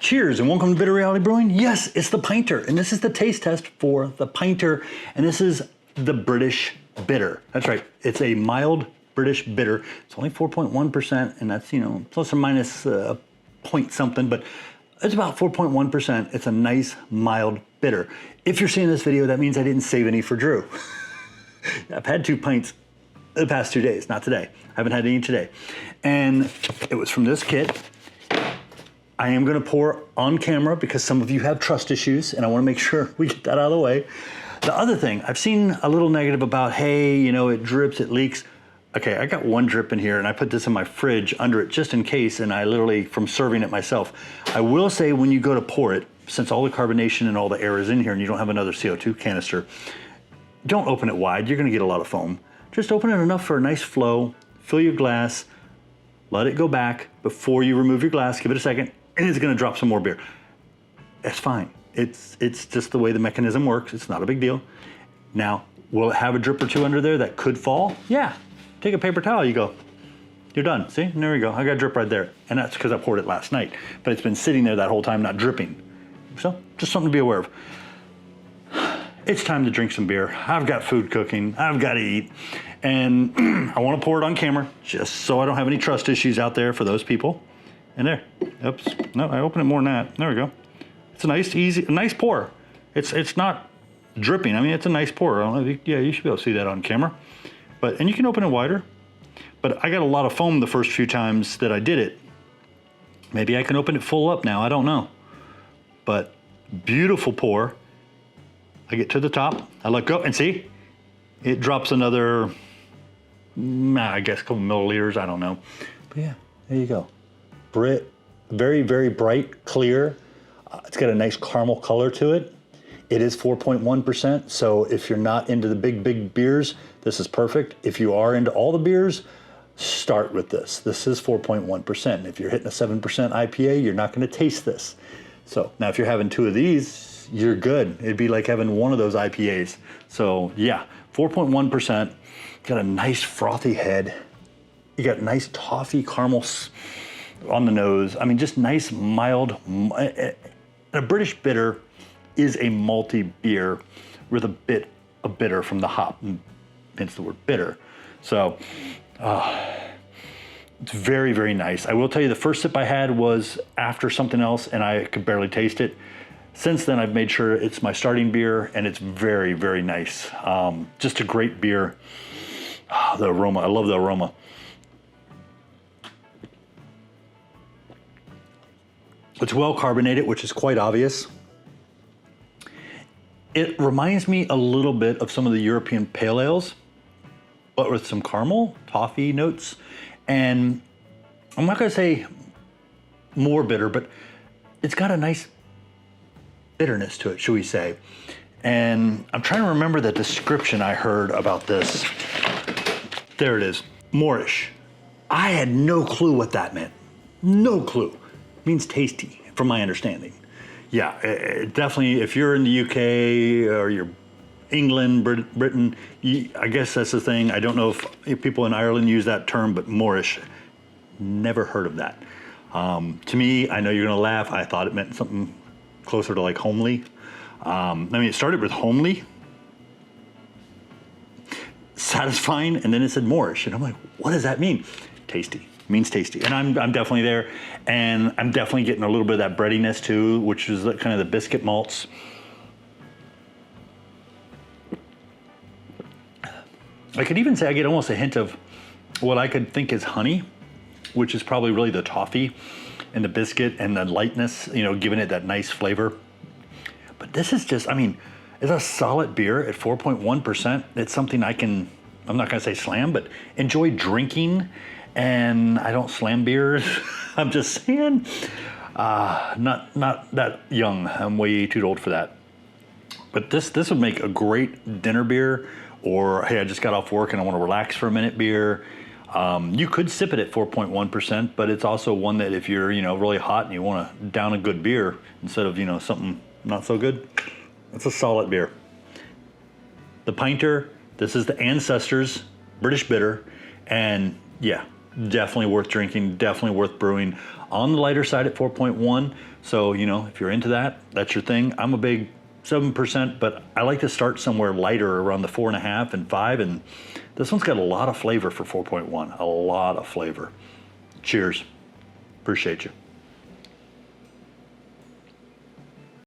Cheers and welcome to Bitter Reality Brewing. Yes, it's the Pinter, and this is the taste test for the Pinter, and this is the British Bitter. That's right, it's a mild British Bitter. It's only 4.1%, and that's, you know, plus or minus a point something, but it's about 4.1%. It's a nice, mild bitter. If you're seeing this video, that means I didn't save any for Drew. I've had 2 pints the past 2 days, not today. I haven't had any today. And it was from this kit. I am gonna pour on camera because some of you have trust issues and I wanna make sure we get that out of the way. The other thing, I've seen a little negative about, hey, you know, it drips, it leaks. Okay, I got one drip in here and I put this in my fridge under it just in case, and I literally, from serving it myself. I will say when you go to pour it, since all the carbonation and all the air is in here and you don't have another CO2 canister, don't open it wide, you're gonna get a lot of foam. Just open it enough for a nice flow, fill your glass, let it go back before you remove your glass, give it a second, and it's gonna drop some more beer. That's fine. It's just the way the mechanism works. It's not a big deal. Now, will it have a drip or two under there that could fall? Yeah. Take a paper towel, you go. You're done. See, and there we go. I got a drip right there. And that's because I poured it last night. But it's been sitting there that whole time, not dripping. So, just something to be aware of. It's time to drink some beer. I've got food cooking. I've got to eat. And I want to pour it on camera, just so I don't have any trust issues out there for those people. And there. Oops. No, I opened it more than that. There we go. It's a nice, easy, a nice pour. It's not dripping. I mean, it's a nice pour. I don't know, yeah, you should be able to see that on camera. But, and you can open it wider. But I got a lot of foam the first few times that I did it. Maybe I can open it full up now. I don't know. But beautiful pour. I get to the top. I let go and see, it drops another, I guess a couple milliliters. I don't know. But yeah, there you go. Very, very bright, clear. It's got a nice caramel color to it. It is 4.1%, so if you're not into the big beers, this is perfect. If you are into all the beers, start with this. This is 4.1%. If you're hitting a 7% IPA, you're not gonna taste this. So now if you're having 2 of these, you're good. It'd be like having 1 of those IPAs. So yeah, 4.1%, got a nice frothy head. You got nice toffee caramels on the nose. I mean, just nice, mild, a British bitter is a malty beer with a bit of bitter from the hop, hence the word bitter. So it's very, very nice. I will tell you the first sip I had was after something else and I could barely taste it. Since then, I've made sure it's my starting beer and it's very, very nice. Just a great beer. The aroma, I love the aroma. It's well carbonated, which is quite obvious. It reminds me a little bit of some of the European pale ales, but with some caramel, toffee notes. And I'm not gonna say more bitter, but it's got a nice bitterness to it, should we say. And I'm trying to remember the description I heard about this. There it is, Moorish. I had no clue what that meant. No clue. It means tasty, from my understanding. Yeah, definitely, if you're in the UK or you're England, Britain, I guess that's the thing. I don't know if people in Ireland use that term, but Moorish, never heard of that. To me, I know you're gonna laugh, I thought it meant something closer to like homely. I mean, it started with homely, satisfying, and then it said Moorish, and I'm like, what does that mean? Tasty. Means tasty, and I'm definitely there, and I'm definitely getting a little bit of that breadiness too, which is kind of the biscuit malts. I could even say I get almost a hint of what I could think is honey, which is probably really the toffee and the biscuit and the lightness, you know, giving it that nice flavor. But this is just, I mean, it's a solid beer at 4.1%. It's something I'm not gonna say slam, but enjoy drinking. And I don't slam beers. I'm just saying, not that young. I'm way too old for that. But this would make a great dinner beer, or hey, I just got off work and I want to relax for a minute beer. You could sip it at 4.1%, but it's also one that if you're, you know, really hot and you want to down a good beer instead of, you know, something not so good, it's a solid beer. The Pinter, this is the Ancestors British Bitter, and yeah, definitely worth drinking, definitely worth brewing. On the lighter side at 4.1. So, you know, if you're into that, that's your thing. I'm a big 7%, but I like to start somewhere lighter around the 4.5 and 5. And this one's got a lot of flavor for 4.1, a lot of flavor. Cheers. Appreciate you.